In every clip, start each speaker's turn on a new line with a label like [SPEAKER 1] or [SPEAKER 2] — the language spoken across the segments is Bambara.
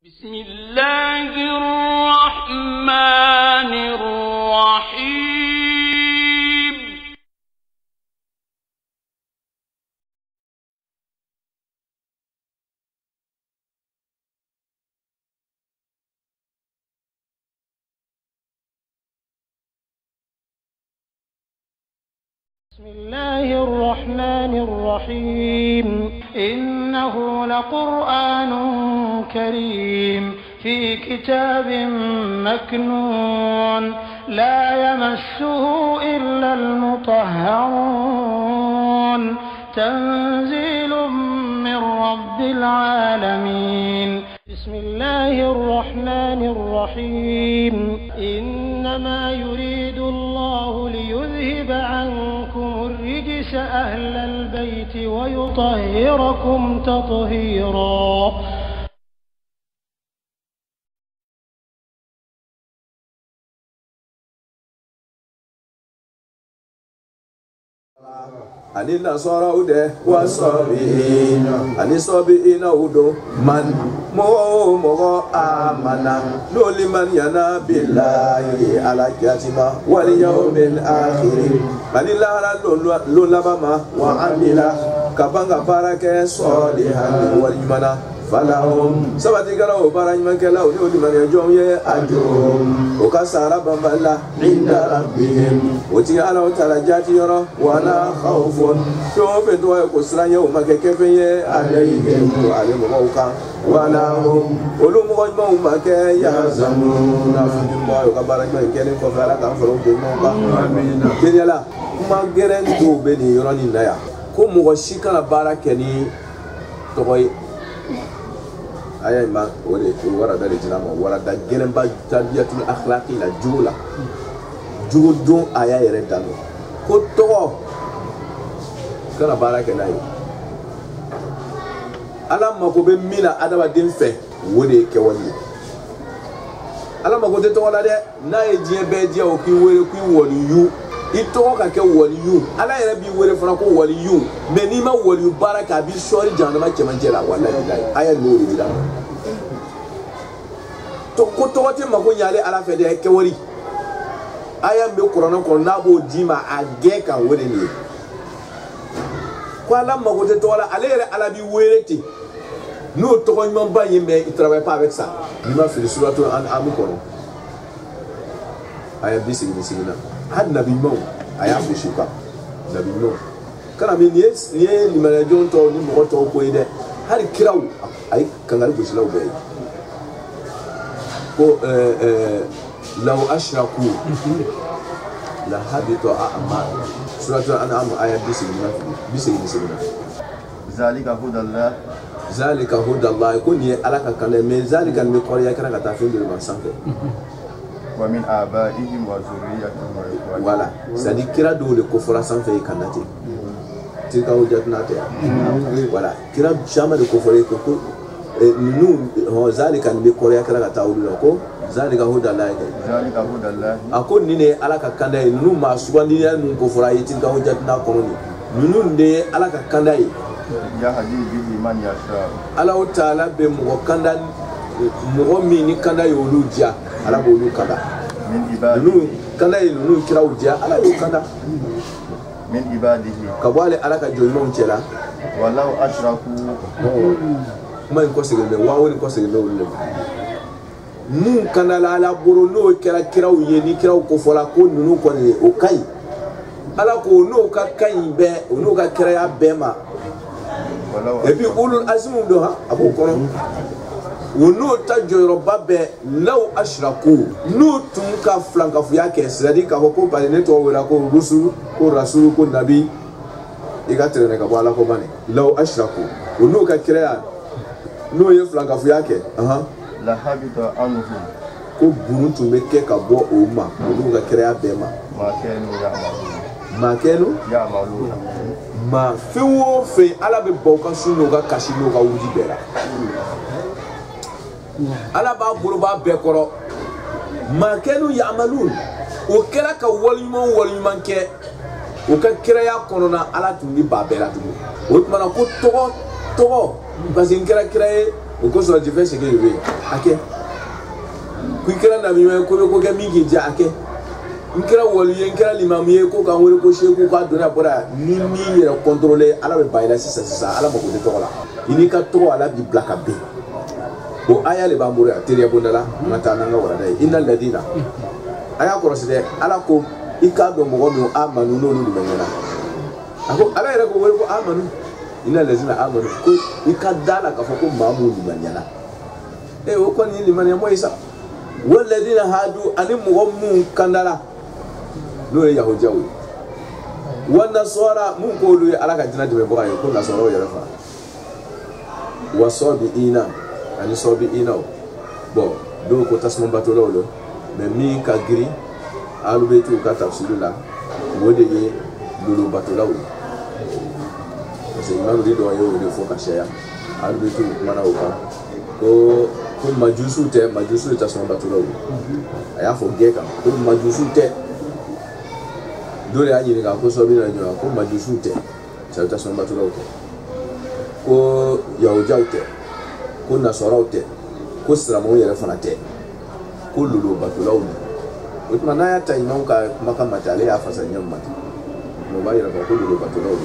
[SPEAKER 1] بسم الله الرحمن الرحيم
[SPEAKER 2] بسم الله الرحمن الرحيم إنه لقرآن كريم في كتاب مكنون لا يمسه إلا المطهرون تنزيل من رب العالمين بسم الله الرحمن الرحيم إنما يريد الله ليذهب عنكم الرجس أهل البيت ويطهركم تطهيرا
[SPEAKER 3] ani nasara ude wasabihin ani sabiina udo man mo amana loli man yana billahi ala jatima wal yawmil akhir bani la lolabama wa amila kabanga baraka salihan wal imana falahum sabati garo barany mankela odi man yajom ye ajum o kasara bambala inda rabbihim oti ala utala jati yoro wala khawfun to be do ko sranya o makekefe ye alayhim wa alayhim mawka wala hum ulum mo make ya zamuna fudimo o kabara ko kene ko fara kan foro be mawka amin kenyala kuma geren do be ni yoro ni naya ko mo shikala barakeni to koy aya ma wala wara da jina ma wara da gelen ba tabiyatul akhlaqi la jula jugo aya yere dano ko to kana baraka nayi ala ma ko be mina adaba den fe wode ke woni ala ma ko te to wala de na e die be die o ki were ku woni yu ito ka ke woni yu ala yere bi were fana ko woni yu me ni ma woni baraka bi shori jandama kemanjela wallahi aya no ri da to ko to wate ma ko nyale ala fe de ke wori aya me qur'an ko na bo dima age ka woni ni ko ala ma ko te to wala ala yere ala bi werete no to ko nyam ba yimbe il travaille pas avec ça il m'a fait sur an amu ko aya bi sigina had nabi mo aya fi shuka nabi no kana mi ni manajon to ni mo to ko ide har kiraw ay kangal ko silaw be ko law ashraku la habita a'mal suratul an'am aya bisigina
[SPEAKER 4] zalika hudallah
[SPEAKER 3] ko ni alaka kan me zalika mi qoriya kana ka tafin de man sanke
[SPEAKER 4] wa min abaihim wa zurriyyatihim
[SPEAKER 3] wala sadi kira do le ko fora sanfe kanate tika hujatna te wala kira chama de ko fora ko nu zalika mi qoriya kana ka tawulu ko zalika hudallah akon ni ne alaka kanda nu ma suwandi ya nu ko fora yitinka hujatna ko ni nu de alaka kanda
[SPEAKER 4] ya hadi bihi man yasha
[SPEAKER 3] Allah ta'ala be mo kanda mo mi ni kanda yolu dia ala bo lu kanda
[SPEAKER 4] min ibadihi
[SPEAKER 3] nu kanda nu kiraw dia ala yo kanda
[SPEAKER 4] min ibadihi
[SPEAKER 3] kabale ala ka jonno ncela
[SPEAKER 4] walau ashraku
[SPEAKER 3] man ko segende wa woni ko segende woni nu kanda la ala boro no kira kiraw ye ni kiraw ko fola ko nu ko ni o kai ala ko no ka kai be no ka kira ya bema et puis ulul azm do ha abo kono wono ta joyro babbe law ashraku no tum ka flanka fu yake c'est-à-dire ka ko bale ne to wala ko rusul ko rasul ko nabi igatere ne ka bala ko bane law ashraku wono ka kira no ye flanka fu yake
[SPEAKER 4] la habita anhum
[SPEAKER 3] ko bunu tum ke ka bo o ma wono ka kira bema ma kenu ya'malu ma fewo fe ala be boka suno ga kasino ga wuji bera ala ba buru ba be koro ma kenu ya'malun o kera ka waliman ke o ka kira ya kono na ala tun ni ba bera tu o tuma ko togo parce que kira o ko so je fais ce que je veux ake ku kira na mi ko ke mi ki ja ake nkira waliye nkira limamiye ko kan wele ko sheku ka dona bora ni yere contrôler ala be bayila sisa ala mako de tola ini ka to ala bi blaka be o aya le bambure teriya bondala mata nanga wala dai innal ladina aya ko raside ala ko ikado mo mi amanu no lu bengena ako ala yere ko wele ko amanu innal ladina amanu ko ikadala ka fako mamu lu bengena o ko ni limani mo isa wal ladina hadu anim mo kandala no yahudiya wi wana sora mun ko lu ala ka dina de bo ay ko na sora o yara fa wasobi ina ani sobi ina bo do ko tasman batolo lo mais mi ka gri alu betu ka tafsirula wode ye lulu batola wi parce que imam rido yo de fo ka shaya alu betu mana o ka ko majusu tasman batolo wi aya fo geka ko majusu te dole ya nyiri ka ko so bi na nyo ko majusu te sa ta so batula ko yahudiya te ko nasara te ko islamu yere fana te ko lulu batula o tuma na ya ta imam ka maka matale ya fasa nyamma no ba yere ko lulu batula o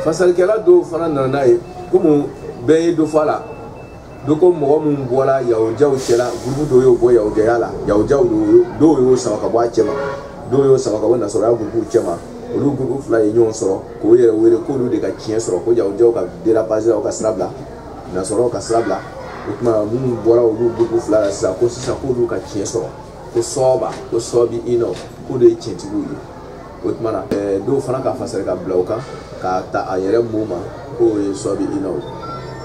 [SPEAKER 3] fasal kala do fana na nai ko mu be do fala do ko mo mu bola yahudiya tela gudu do yo bo yahudiya la yahudiya do yo sa ka bo achema do yo sama ka wona soro agugu chema olu gugu fla yenyon soro ko yere wele ko lu de ka chien soro ko jaw ka dérapage o ka strabla na soro ka strabla utma mun bora olu gugu fla sa ko sisa ko lu ka chien soro ko sobi ino ko de chenti bu utma na do fana ka fasere ka blauka ka ta ayere muma ko sobi ino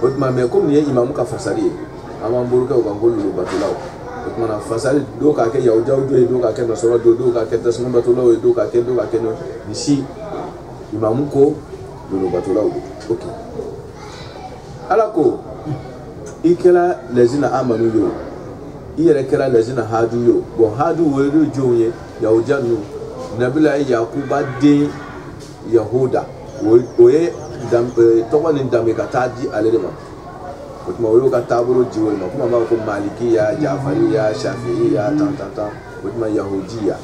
[SPEAKER 3] utma me ko ni imam ka fasari amamburu ka ko lu batulaw mana fasali do ka ke yahudiya do ka ke nasara do ka ke tasman batula do ka ke no nisi imamu ko do batula okay alako ikela lazina amanu yo iyere kela lazina hadu yo bo hadu wedo joye yahudiya no nabila yakuba de yahuda oye dam to wani dam ka tadi alema kuma wolo ka taburo jiwol ma kuma ba ko malikiya jafariya shafi'iya tantanta kuma yahudiya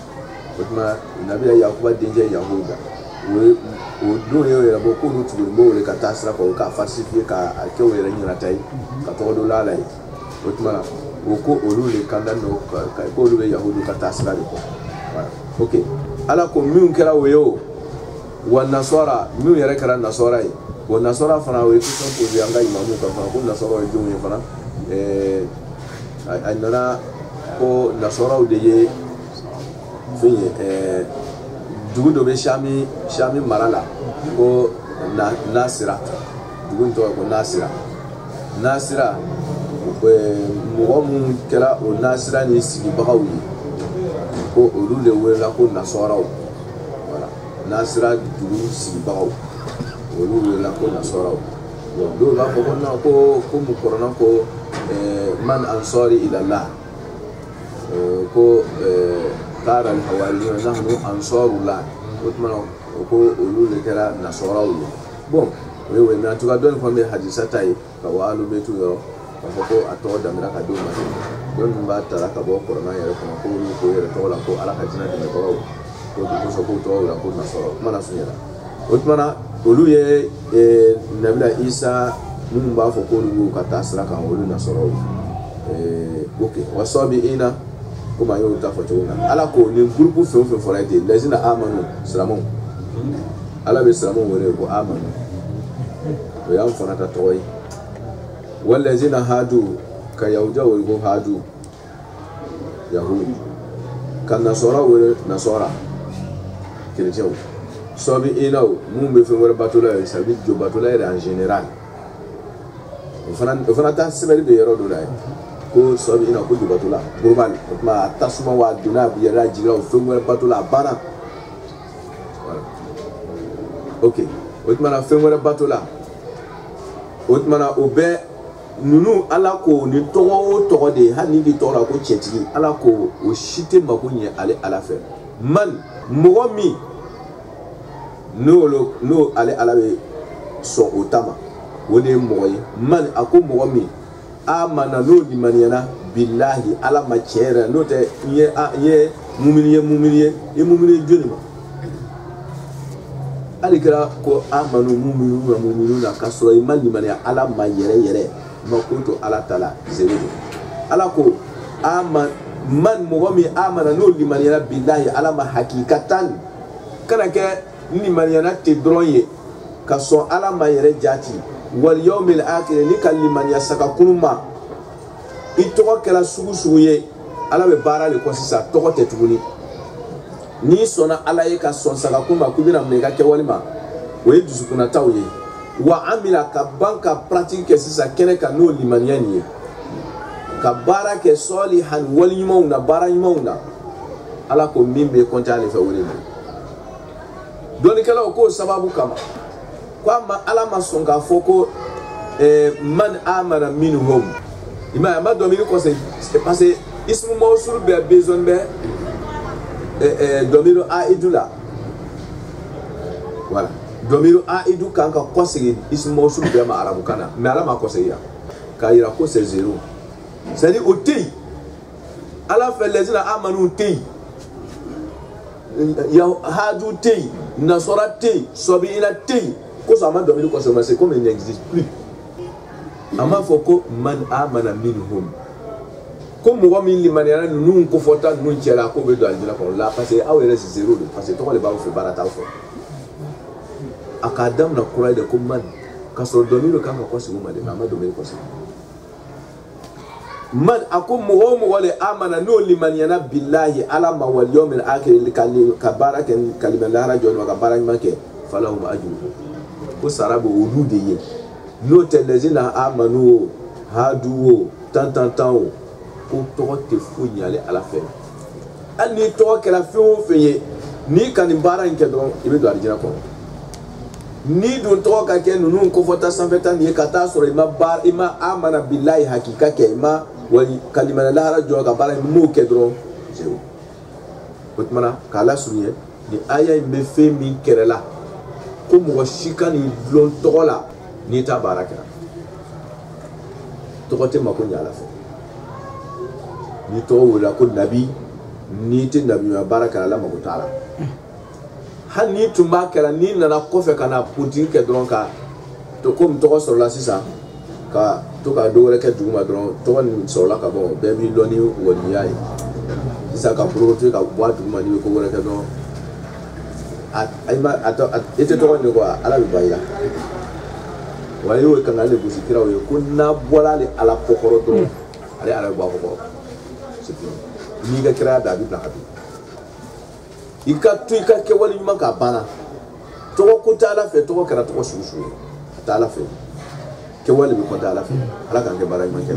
[SPEAKER 3] kuma nabi yakuba denje yahuda o do yo ya bo ko lutu mo le ka tasra ko ka falsifier ka ke o yera nyina tai ka to do la lai kuma o ko olu le kanda no ka ko lu yahudu ka tasra ko okay ala ko mi kera weyo wa nasara mi yera kera nasara yi bon nasara fana we ko son ko yanga imamu ka fana ko nasara we jomu fana ay nana ko nasara de ye fiye dugu do be shami marala ko nasira dugu to ko nasira mo mu kala o nasira ni sigi bagawi ko olu le wela ko nasara wala nasira dugu sigi bagawi olu la ko nasara do la ko na ko mu korona ko man ansari ila Allah ko qara al hawali nahnu ansarullah utmana ko olu le kera nasara bon we na tuka don ko me hadisa tai ka walu betu yo ko ato da mira ka do ma don ba tara ka bo korona yare ko yare to la ko ala ka jina de ko so ko to la ko nasara mana sunyara utmana olu ye nabila isa mun ba fo ko lu ka tasra kan olu nasoro okay wasabi ina kuma yo ta foto na ala ko ni groupe fo la de lazina amanu salamu ala be salamu wore ko amanu o yam fona ta toy wallazina hadu ka yahuda wo ko hadu yahudi kan nasara wore nasara chrétien sobi ina mun be fen wara batola ça veut dire batola en général o fana ta sibali be yero do dai ko sobi ina ko do batola global ma tasuma wa duna bi yara jira o fen wara batola bana voilà okay otmana fen wara batola otmana obe nunu ala ko ni togo de hani bi tola ko chetigi ala ko o shite makunye ale ala fe man mogomi no ale ala be so otama woni moyi man ako mogomi amana no limaniana billahi ala ma chere no te ye muminiye joni ma ali kira ko amanu mu'minuna kasro iman limaniya ala ma yere ma ko to ala tala zero ala ko man mu'min amana no limaniya billahi ala ma hakikatan kana ke limaniya te dronye kaso ala ma yere jati wal yawmil akhir ni kalimaniya saka kunuma itoko kala sugu ye ala be bara le ko sisa toko te tuguni ni sona ala ye ka son saka kunuma kubina mneka ke walima we dusukuna tawye wa amila ka banka pratique ke sisa kene ka no limaniya ni ka bara ke salihan walima bara yima ala ko mimbe konta le fa wuri doni kala ko sababu kama kwa ala masonga foko man amana minhum ima ma domini ko c'est parce que ismu mawsul be besoin be domino aidula voilà domino aidu kan ka conseiller ismu mawsul be ma arabu kana mais ala ma conseiller ka ira ko c'est zéro c'est dire au ti ala fait les gens amanu ti ya hadu ti nasara ti sobi ila ti ko ça m'a donné quoi c'est comme il n'existe plus ama foko man amana minhum comme moi min limaniana nous ko fota nous tiela ko be do aljina ko la parce que awere c'est zéro parce que to le ba fo barata fo akadam na kura de ko man kaso donné le kan ko c'est mo de ma donné ko c'est man akum mo le amana no limaniana billahi ala ma wal yawmil akhir kabara kalima la rajon wa kabara make falahum ajruhum ko sarabu ulude ye no telezina amanu hadu tantantan ko to te funya ale ala fe ani to kala fe ni kan bara nke do ibe do arjina ko ni don to ka ke nunu ko fota sanfeta ni kata soro ima amana billahi hakika ke ima wali kalima la rajo ka bara mo ke do zero otmana kala suriye ni aya me fe min kerela ko mo shika ni lon tola ni ta baraka to ko te mako nyala fe ni to wala ko nabi ni te nabi ma baraka la mako tala han ni tumba kala ni na ko fe kana puti ke dronka to ko mto ko so la sisa ka to ka do re ke duma dron to ni so la ka bo baby loni woni yayi sisa ka pro to ka wa duma ni ko re ke do aima ete to ni ko ala bi bayila wayo kan ale busikira wayo kunna bola le ala pokoro do ale ala ba pokoro c'est ni ga kira da bi plakabi ikatu ikake wali nyuma ka bana to ko tala fe to ko kara to ko susu tala fe ke wali bi ko tala fe ala kan ke bara man ke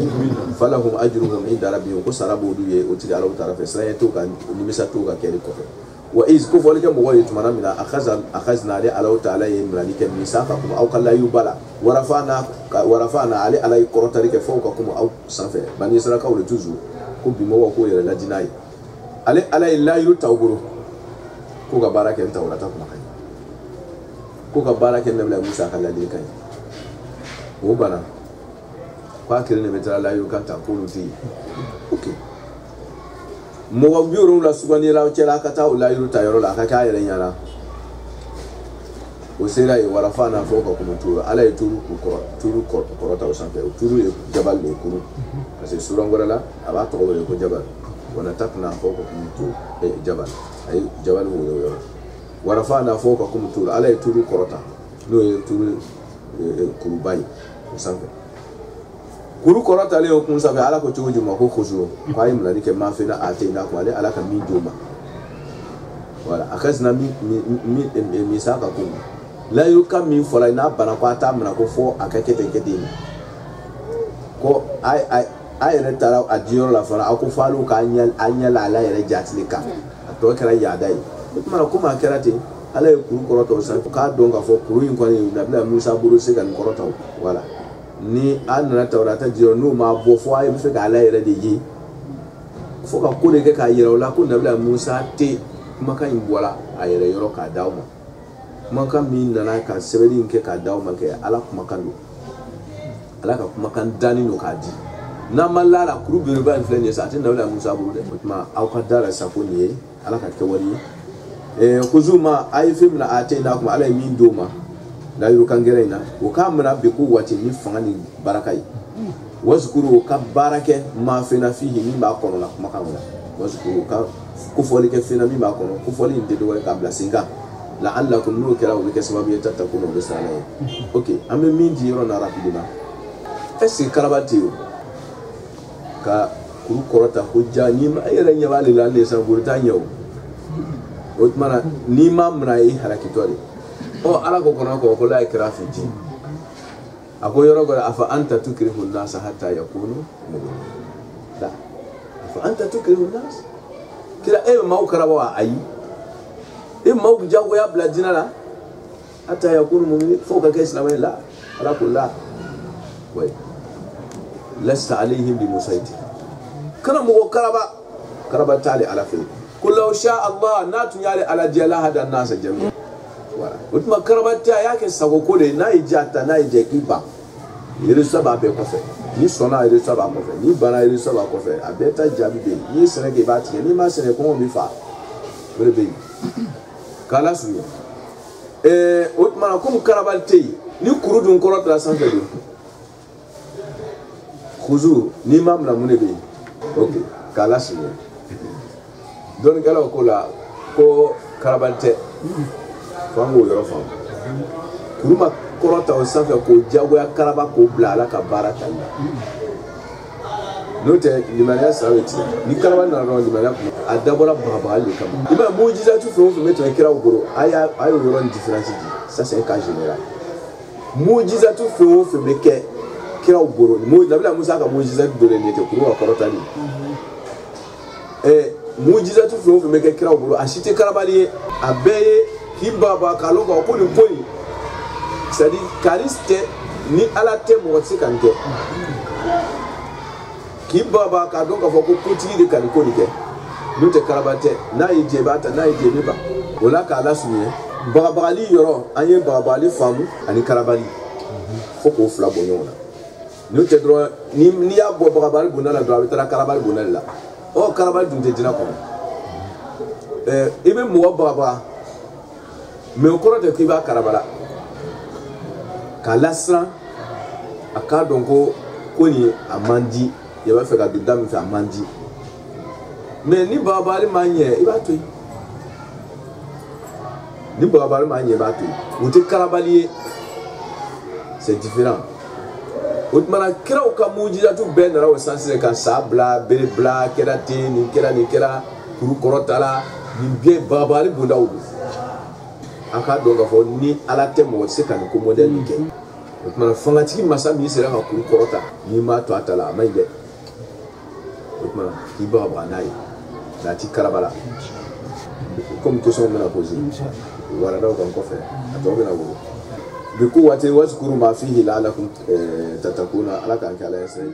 [SPEAKER 3] falahum ajruhum inda rabbihim ko sarabu duye o ti ala tala fe sai to kan ni misa to ka ke ko wa iz kufalika muwayyit manamina akhazna li ala ta'ala yimralika misaqakum aw qalla yubala wa rafa'na ali alay quratarika fawqakum aw safa bani israka wala tuzu ko bi mawa ko yara ladinai ali alay la yu tawburu ko ga baraka en tawrata kuma kai ko ga baraka en nabi Musa kala din kai wo bana kwa kirene betala la yu kanta ko luti okay mo biuru la sugani la chela kata la yuru tayoro la kaka yere nyala o sera e warafana foka kuma turu ala e turu korota o sanfe o turu e jabal le kuru parce que surangora la aba to ko jabal wana takna foka kuma turu e jabal ay jabal wo yo warafana foka kuma turu ala e turu korota no e turu kuru bai o sanfe kuru korota le o kun sabe ala ko tuju ma ko khuzu kwa imla ni ke ma fe na atina ko ale ala ka mi duma wala akazna mi saka ko la yu kam mi fola na bana kwa ta mna ko fo akakete kedini ko ay retara adiyo la fola ako falu ka anya la yere jatlika to kala ya dai kuma ko ma kerate ala kuru korota o sa ka donga fo kuru yin ko ni na Musa buru se kan korota wala ni anna tawrata jiro no ma bo fo ay fe ga la yere de yi fo ka ko de ka yere wala ko nabila Musa te maka imbola ayere yoro ka dawma maka min na ka sebeli nke ka dawma ke ala kuma kan ala ka kuma kan dani no ka di Namala kuru biriba in filɛ nin ye sa a tɛ nawula Musa bolo dɛ o tuma aw ka dara sa ko nin ye Ala ka kɛwale ye kuzuma a ye fɛn min a tɛ n'a kuma Ala ye min d'o ma layiru kan gɛrɛ in na o k'a mina bi ko waati ni fanga ni baraka ye wazukuru o ka baara kɛ maa fɛn na fihi min b'a kɔnɔ la kumakan kɔnɔ wazukuru o ka kofɔli kɛ fɛn na min b'a kɔnɔ kofɔli in tɛ dɔwɛrɛ k'a bila sen kan la'allakum n'o kɛra o bɛ kɛ sababu ye tatakuna o bɛ siran n'a ye ok an bɛ min di yɔrɔ na rapidement est-ce que karaba tɛ yen ka kuru kɔrɔta ko ja ni ma e yɛrɛ ɲɛ b'ale la ale san bolo t'a ɲɛ o tuma na n'i ma mina i halakitɔ de Ala ko kɔnɔ ko la kira fiti a ko yɔrɔ gɔrɔ a fɔ anta tukrihu an-nas hatta yakunu mu'minin da a fɔ anta tukrihu an-nas kira e maaw karaba wa ayi e maaw jagoya bila dina la hatta yakunu mu'minin fo ka kɛ silamɛ la Ala ko la way lasta alaihim bi musaytir kana mɔgɔ karaba t'ale Ala fɛ ko law sha Allah n'a tun y'ale Ala diya la hada an-nas jami'an o tuma karabata y'a kɛ sago ko de n'a ye ja ta n'a ye jɛ k'i ban résultat b'a bɛɛ kɔfɛ ni sɔnna résultat b'a kɔfɛ ni banna résultat b'a kɔfɛ a bɛɛ ta jaabi bɛ yen n'i ye sɛnɛ kɛ i b'a tigɛ n'i ma sɛnɛ kɔngɔ b'i fa o de bɛ yen k'Ala surunya o tuma na komi karabali tɛ yen ni kuru dun kɔrɔtala sanfɛ don kuzu n'i ma mina mun de bɛ yen ok k'Ala surunya dɔnnikɛlaw ko la ko karabali tɛ fango yɔrɔ faamu kuru ma kɔrɔta o sanfɛ k'o jagoya karaba k'o bila Ala ka baara ta n'o tɛ limaniya sira bɛ tigɛ ni karaba nana dɔrɔn limaniya kun a dabɔra bagabagali de kama i b'a ye mujizatu fɛn o fɛn bɛ tɛmɛ kiraw bolo a y'o yɔrɔ ni différence di ça c'est un cas général mujizatu fɛn o fɛn bɛ kɛ kiraw bolo Nabila Musa ka mujizatu dɔ de tɛ kuru ka kɔrɔtali mujizatu fɛn o fɛn bɛ kɛ kiraw bolo a si tɛ karabali ye a bɛɛ ye k'i baba k'a lɔn k'a fɔ ko nin ko in c'est à dire karis tɛ ni Ala tɛ mɔgɔ tɛ se ka nin kɛ k'i baba k'a dɔn k'a fɔ ko kotigi de ka nin ko nin kɛ n'o tɛ karaba tɛ n'a ye jɛ i b'a ta n'a ye jɛ i bɛ ban o la k'a lasurunya bagabagali yɔrɔ an ye bagabagali faamu ani karabali fo k'o fila bɔ ɲɔgɔn na n'o tɛ dɔrɔn n'i y'a bɔ bagabagali bonda la dɔrɔn a bɛ taa karabali bonda de la karabali dun tɛ jinɛ kɔnɔ i bɛ mɔgɔ bagabaga mais o kɔrɔ tɛ k'i b'a karabala k'a lasiran a k'a dɔn ko nin a man di i b'a fɛ ka don da min fɛ a man di mais ni bagabagali ma ɲɛ i b'a to yen ni bagabagali ma ɲɛ i b'a to yen o tɛ karabali ye c'est différent o tuma na kiraw ka mujizatu bɛɛ nana o sens de kan sa bila bere bila kɛra ten nin kɛra kuru kɔrɔta la nin bɛɛ bagabagali bondaw don an k'a dɔn k'a fɔ ni Ala tɛ mɔgɔ tɛ se ka nin ko modèle nin kɛ o tuma na fangatigi masa min sera ka kuru kɔrɔta n'i m'a to a ta la a ma ɲi dɛ o tuma na k'i bagabaga n'a ye nka a t'i karabala comme question bɛna poser waradaw kan kɔfɛ a tɔ bɛna wolo bi ko waati wazkuru ma fihi la'allakum tattaquna Ala k'an kɛ Ala ye sira